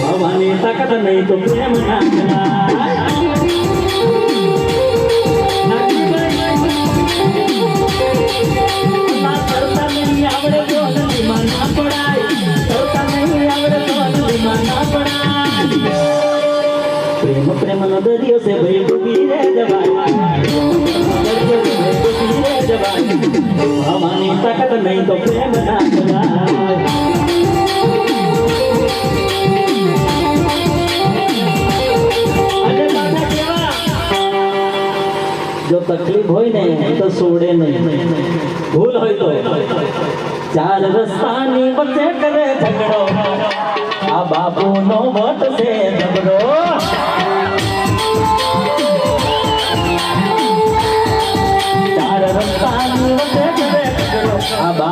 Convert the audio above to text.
ભવાની તાકાત નહીં તો પ્રેમ ના કરતા નહીં આવડે તો નદીમાં ના પડાય કરતા નહીં આવડે તો નદીમાં ના પડાય પ્રેમ પ્રેમ નો દરિયો છે ભાઈ ડૂબી રે જવાય ભવાની તાકાત નહીં તો પ્રેમ ના કરાય जो तकलीफ होय ने तो छोड़े नहीं भूल होय तो चार रस्तानी वच्चे करे झगड़ो आ बापू नो वोट से झगड़ो चार रस्तानी वच्चे करे झगड़ो आ